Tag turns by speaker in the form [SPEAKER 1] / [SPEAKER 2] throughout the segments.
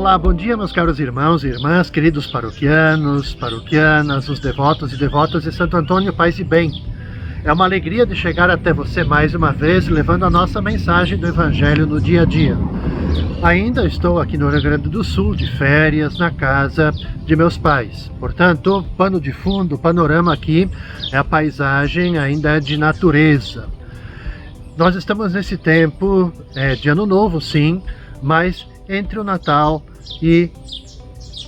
[SPEAKER 1] Olá, bom dia meus caros irmãos e irmãs, queridos paroquianos, paroquianas, os devotos e devotas de Santo Antônio, paz e bem. É uma alegria de chegar até você mais uma vez, levando a nossa mensagem do Evangelho no dia a dia. Ainda estou aqui no Rio Grande do Sul, de férias, na casa de meus pais. Portanto, pano de fundo, o panorama aqui é a paisagem, ainda é de natureza. Nós estamos nesse tempo de Ano Novo, sim, mas entre o Natal e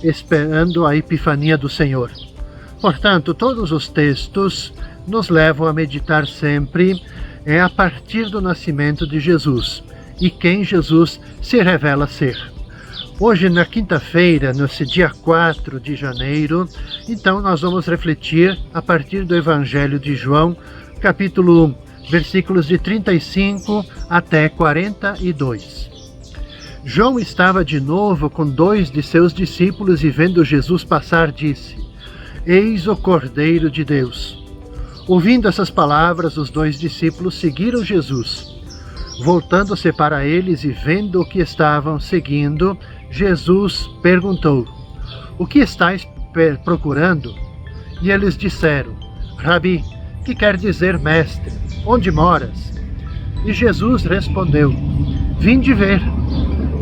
[SPEAKER 1] esperando a Epifania do Senhor. Portanto, todos os textos nos levam a meditar sempre a partir do nascimento de Jesus e quem Jesus se revela ser. Hoje, na quinta-feira, nesse dia 4 de janeiro, então nós vamos refletir a partir do Evangelho de João, capítulo 1, versículos de 35 até 42. João estava de novo com 2 de seus discípulos e vendo Jesus passar disse: Eis o Cordeiro de Deus. Ouvindo essas palavras, os 2 discípulos seguiram Jesus. Voltando-se para eles e vendo o que estavam seguindo, Jesus perguntou: O que estáis procurando? E eles disseram: Rabi, que quer dizer mestre, onde moras? E Jesus respondeu: Vinde ver.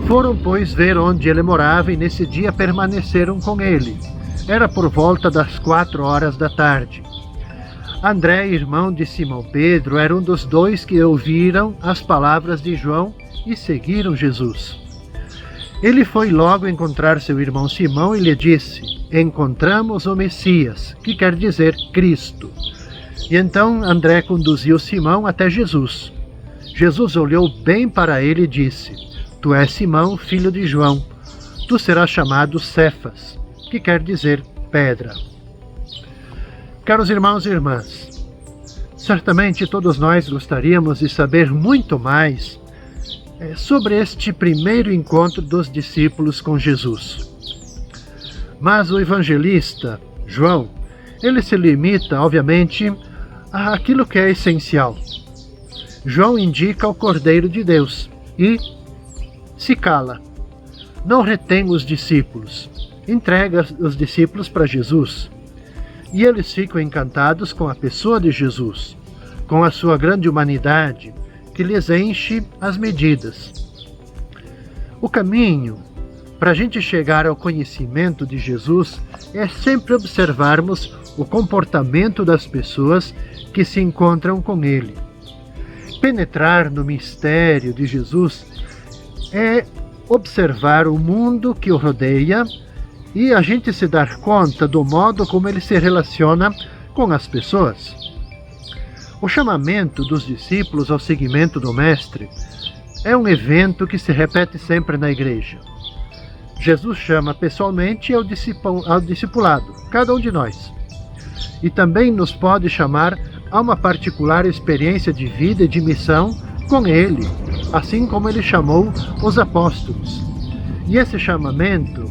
[SPEAKER 1] Foram, pois, ver onde ele morava e nesse dia permaneceram com ele. Era por volta das 4 horas da tarde. André, irmão de Simão Pedro, era um dos 2 que ouviram as palavras de João e seguiram Jesus. Ele foi logo encontrar seu irmão Simão e lhe disse: Encontramos o Messias, que quer dizer Cristo. E então André conduziu Simão até Jesus. Jesus olhou bem para ele e disse: Tu és Simão, filho de João. Tu serás chamado Cefas, que quer dizer pedra. Caros irmãos e irmãs, certamente todos nós gostaríamos de saber muito mais sobre este primeiro encontro dos discípulos com Jesus. Mas o evangelista, João, ele se limita, obviamente, àquilo que é essencial. João indica o Cordeiro de Deus e se cala, não retém os discípulos, entrega os discípulos para Jesus. E eles ficam encantados com a pessoa de Jesus, com a sua grande humanidade, que lhes enche as medidas. O caminho para a gente chegar ao conhecimento de Jesus é sempre observarmos o comportamento das pessoas que se encontram com Ele. Penetrar no mistério de Jesus é observar o mundo que o rodeia e a gente se dar conta do modo como ele se relaciona com as pessoas. O chamamento dos discípulos ao seguimento do Mestre é um evento que se repete sempre na igreja. Jesus chama pessoalmente ao discipulado, cada um de nós. E também nos pode chamar a uma particular experiência de vida e de missão com Ele, assim como Ele chamou os apóstolos. E esse chamamento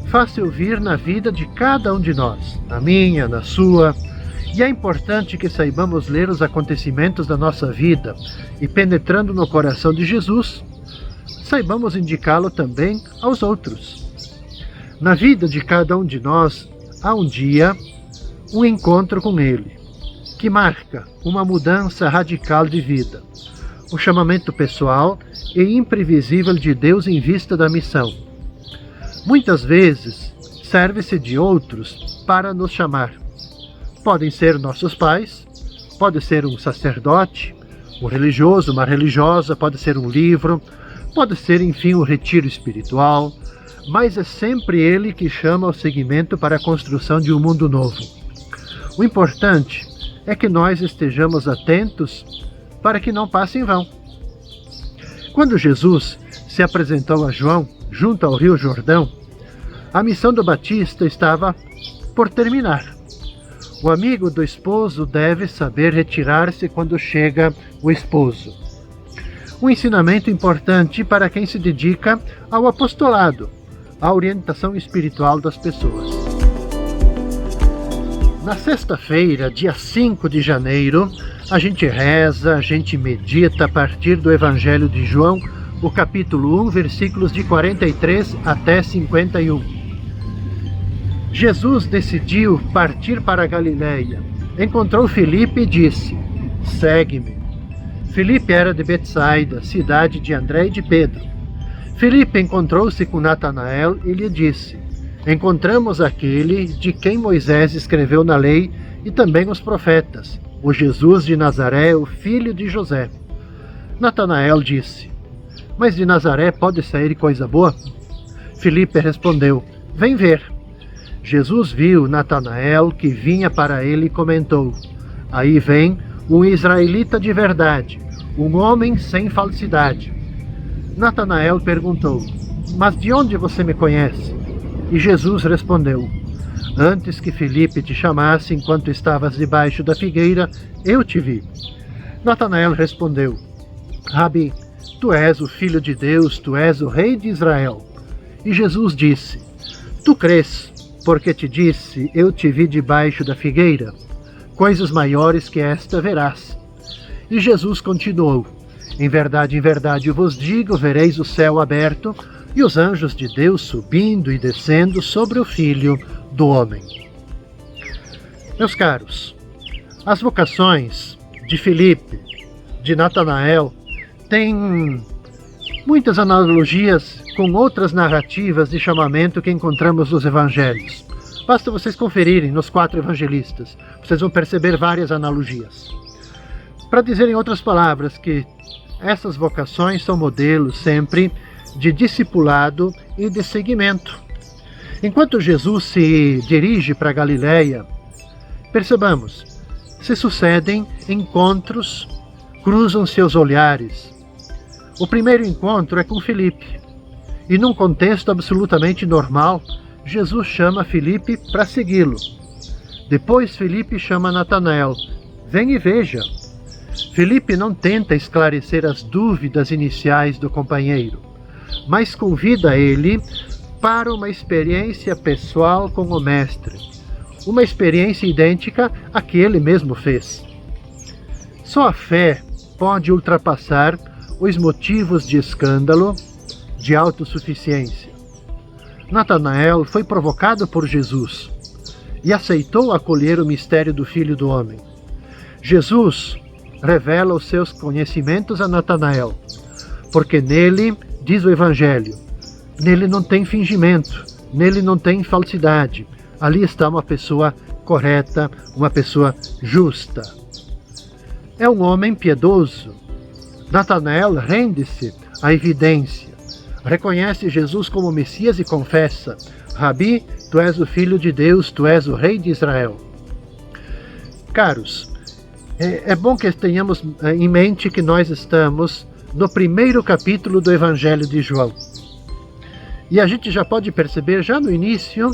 [SPEAKER 1] faz-se ouvir na vida de cada um de nós, na minha, na sua, e é importante que saibamos ler os acontecimentos da nossa vida e, penetrando no coração de Jesus, saibamos indicá-lo também aos outros. Na vida de cada um de nós, há um dia, um encontro com Ele, que marca uma mudança radical de vida, o chamamento pessoal e imprevisível de Deus em vista da missão. Muitas vezes, serve-se de outros para nos chamar. Podem ser nossos pais, pode ser um sacerdote, um religioso, uma religiosa, pode ser um livro, pode ser, enfim, um retiro espiritual, mas é sempre Ele que chama ao seguimento para a construção de um mundo novo. O importante é que nós estejamos atentos para que não passe em vão. Quando Jesus se apresentou a João, junto ao Rio Jordão, a missão do Batista estava por terminar. O amigo do esposo deve saber retirar-se quando chega o esposo. Um ensinamento importante para quem se dedica ao apostolado, à orientação espiritual das pessoas. Na sexta-feira, dia 5 de janeiro, a gente reza, a gente medita a partir do Evangelho de João o capítulo 1, versículos de 43 até 51. Jesus decidiu partir para a Galileia. Encontrou Filipe e disse: segue-me. Filipe era de Betsaida, cidade de André e de Pedro. Filipe encontrou-se com Natanael e lhe disse: encontramos aquele de quem Moisés escreveu na lei e também os profetas, o Jesus de Nazaré, o filho de José. Natanael disse: mas de Nazaré pode sair coisa boa? Filipe respondeu: vem ver. Jesus viu Natanael que vinha para ele e comentou: aí vem um israelita de verdade, um homem sem falsidade. Natanael perguntou: mas de onde você me conhece? E Jesus respondeu: antes que Filipe te chamasse, enquanto estavas debaixo da figueira, eu te vi. Natanael respondeu: Rabi, tu és o Filho de Deus, tu és o Rei de Israel. E Jesus disse: tu crês, porque te disse, eu te vi debaixo da figueira. Coisas maiores que esta verás. E Jesus continuou: em verdade, eu vos digo, vereis o céu aberto e os anjos de Deus subindo e descendo sobre o Filho do Homem. Meus caros, as vocações de Filipe, de Natanael, têm muitas analogias com outras narrativas de chamamento que encontramos nos evangelhos. Basta vocês conferirem nos 4 evangelistas, vocês vão perceber várias analogias. Para dizer em outras palavras que essas vocações são modelos sempre de discipulado e de seguimento. Enquanto Jesus se dirige para a Galileia, percebamos, se sucedem encontros, cruzam seus olhares. O primeiro encontro é com Filipe, e num contexto absolutamente normal, Jesus chama Filipe para segui-lo. Depois Filipe chama Natanael: vem e veja. Filipe não tenta esclarecer as dúvidas iniciais do companheiro, mas convida ele para uma experiência pessoal com o Mestre, uma experiência idêntica à que ele mesmo fez. Só a fé pode ultrapassar os motivos de escândalo, de autossuficiência. Natanael foi provocado por Jesus e aceitou acolher o mistério do Filho do Homem. Jesus revela os seus conhecimentos a Natanael, porque nele, diz o Evangelho, nele não tem fingimento, nele não tem falsidade. Ali está uma pessoa correta, uma pessoa justa. É um homem piedoso. Natanael rende-se à evidência, reconhece Jesus como Messias e confessa: Rabi, tu és o Filho de Deus, tu és o Rei de Israel. Caros, é bom que tenhamos em mente que nós estamos no primeiro capítulo do Evangelho de João. E a gente já pode perceber, já no início,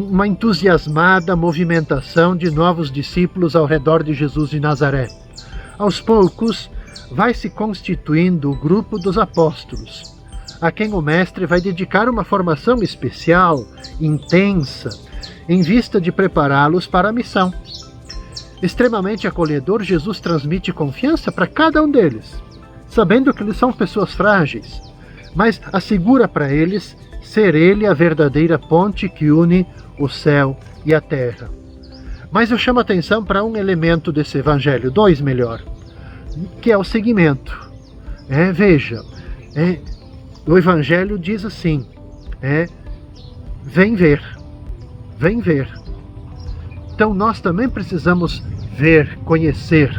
[SPEAKER 1] uma entusiasmada movimentação de novos discípulos ao redor de Jesus de Nazaré. Aos poucos, vai se constituindo o grupo dos apóstolos, a quem o Mestre vai dedicar uma formação especial, intensa, em vista de prepará-los para a missão. Extremamente acolhedor, Jesus transmite confiança para cada um deles, sabendo que eles são pessoas frágeis, mas assegura para eles ser ele a verdadeira ponte que une o céu e a terra. Mas eu chamo a atenção para um elemento desse evangelho, 2 melhor, que é o seguimento. Veja, o evangelho diz assim, vem ver, vem ver. Então nós também precisamos ver, conhecer,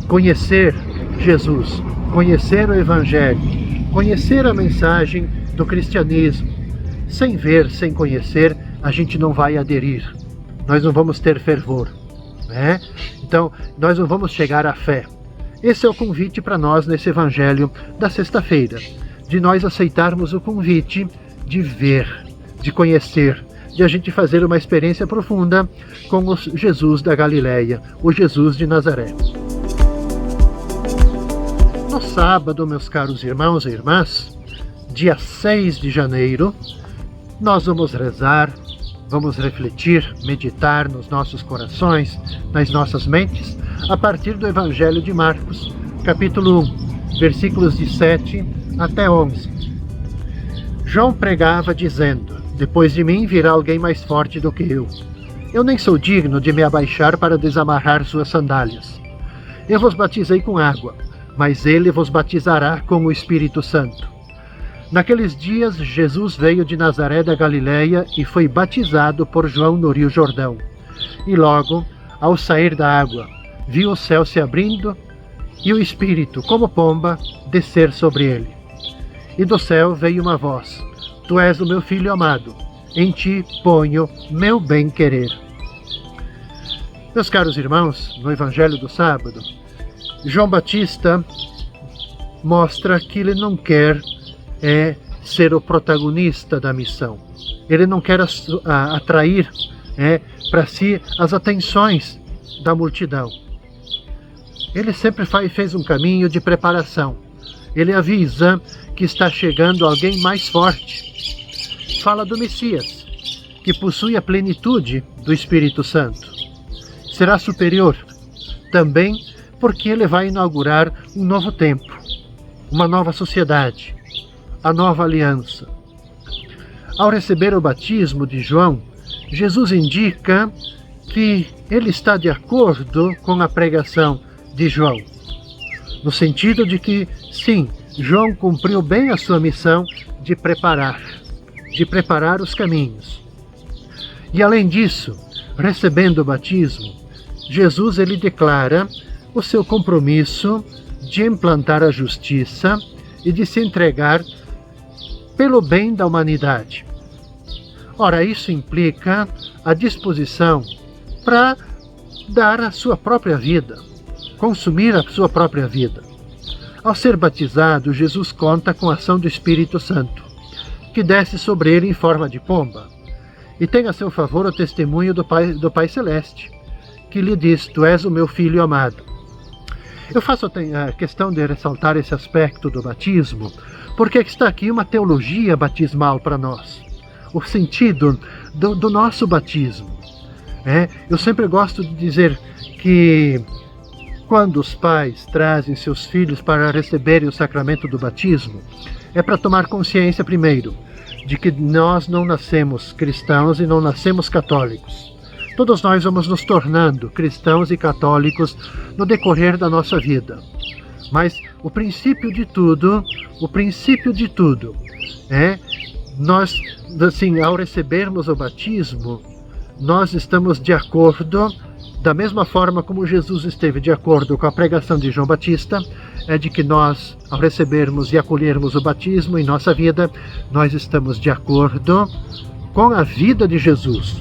[SPEAKER 1] conhecer Jesus, conhecer o Evangelho, conhecer a mensagem do cristianismo. Sem ver, sem conhecer, a gente não vai aderir, nós não vamos ter fervor, Então nós não vamos chegar à fé. Esse é o convite para nós nesse Evangelho da sexta-feira, de nós aceitarmos o convite de ver, de conhecer, de a gente fazer uma experiência profunda com o Jesus da Galileia, o Jesus de Nazaré. No sábado, meus caros irmãos e irmãs, dia 6 de janeiro, nós vamos rezar, vamos refletir, meditar nos nossos corações, nas nossas mentes, a partir do Evangelho de Marcos, capítulo 1, versículos de 7 até 11. João pregava dizendo: depois de mim virá alguém mais forte do que eu. Eu nem sou digno de me abaixar para desamarrar suas sandálias. Eu vos batizei com água, mas ele vos batizará com o Espírito Santo. Naqueles dias, Jesus veio de Nazaré da Galileia e foi batizado por João no Rio Jordão. E logo, ao sair da água, viu o céu se abrindo e o Espírito, como pomba, descer sobre ele. E do céu veio uma voz: Tu és o meu Filho amado, em ti ponho meu bem-querer. Meus caros irmãos, no Evangelho do Sábado, João Batista mostra que ele não quer ser o protagonista da missão. Ele não quer atrair para si as atenções da multidão. Ele sempre fez um caminho de preparação. Ele avisa que está chegando alguém mais forte. Fala do Messias, que possui a plenitude do Espírito Santo. Será superior também porque ele vai inaugurar um novo tempo, uma nova sociedade, a nova aliança. Ao receber o batismo de João, Jesus indica que ele está de acordo com a pregação de João, no sentido de que, sim, João cumpriu bem a sua missão de preparar os caminhos. E além disso, recebendo o batismo, Jesus ele declara o seu compromisso de implantar a justiça e de se entregar pelo bem da humanidade. Ora, isso implica a disposição para dar a sua própria vida, consumir a sua própria vida. Ao ser batizado, Jesus conta com a ação do Espírito Santo, que desce sobre ele em forma de pomba, e tem a seu favor o testemunho do Pai Celeste, que lhe diz: Tu és o meu Filho amado. Eu faço a questão de ressaltar esse aspecto do batismo, porque está aqui uma teologia batismal para nós, o sentido do nosso batismo. Eu sempre gosto de dizer que quando os pais trazem seus filhos para receberem o sacramento do batismo, é para tomar consciência primeiro de que nós não nascemos cristãos e não nascemos católicos. Todos nós vamos nos tornando cristãos e católicos no decorrer da nossa vida. Mas o princípio de tudo é nós, assim, ao recebermos o batismo, nós estamos de acordo, da mesma forma como Jesus esteve de acordo com a pregação de João Batista, é de que nós, ao recebermos e acolhermos o batismo em nossa vida, nós estamos de acordo com a vida de Jesus,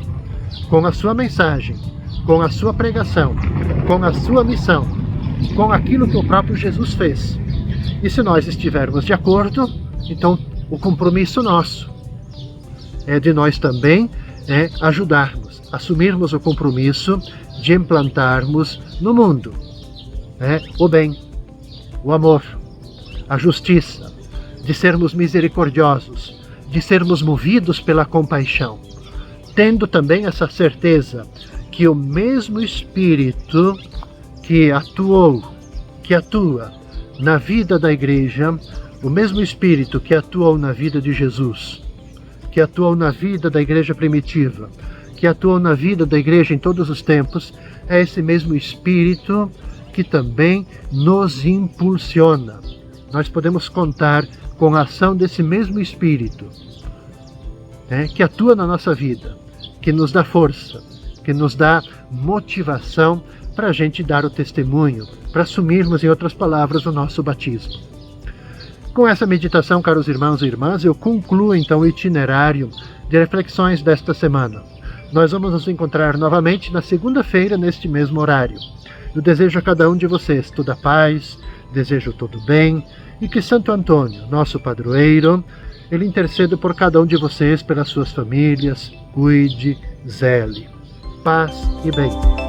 [SPEAKER 1] com a sua mensagem, com a sua pregação, com a sua missão, com aquilo que o próprio Jesus fez. E se nós estivermos de acordo, então o compromisso nosso é de nós também ajudarmos, assumirmos o compromisso de implantarmos no mundo o bem, o amor, a justiça, de sermos misericordiosos, de sermos movidos pela compaixão, tendo também essa certeza que o mesmo Espírito que atua na vida da igreja, o mesmo Espírito que atuou na vida de Jesus, que atuou na vida da igreja primitiva, que atuou na vida da igreja em todos os tempos, é esse mesmo Espírito que também nos impulsiona. Nós podemos contar com a ação desse mesmo Espírito, que atua na nossa vida, que nos dá força, que nos dá motivação para a gente dar o testemunho, para assumirmos, em outras palavras, o nosso batismo. Com essa meditação, caros irmãos e irmãs, eu concluo então o itinerário de reflexões desta semana. Nós vamos nos encontrar novamente na segunda-feira, neste mesmo horário. Eu desejo a cada um de vocês toda a paz, desejo todo o bem, e que Santo Antônio, nosso padroeiro, ele interceda por cada um de vocês, pelas suas famílias, cuide, zele. Paz e bem.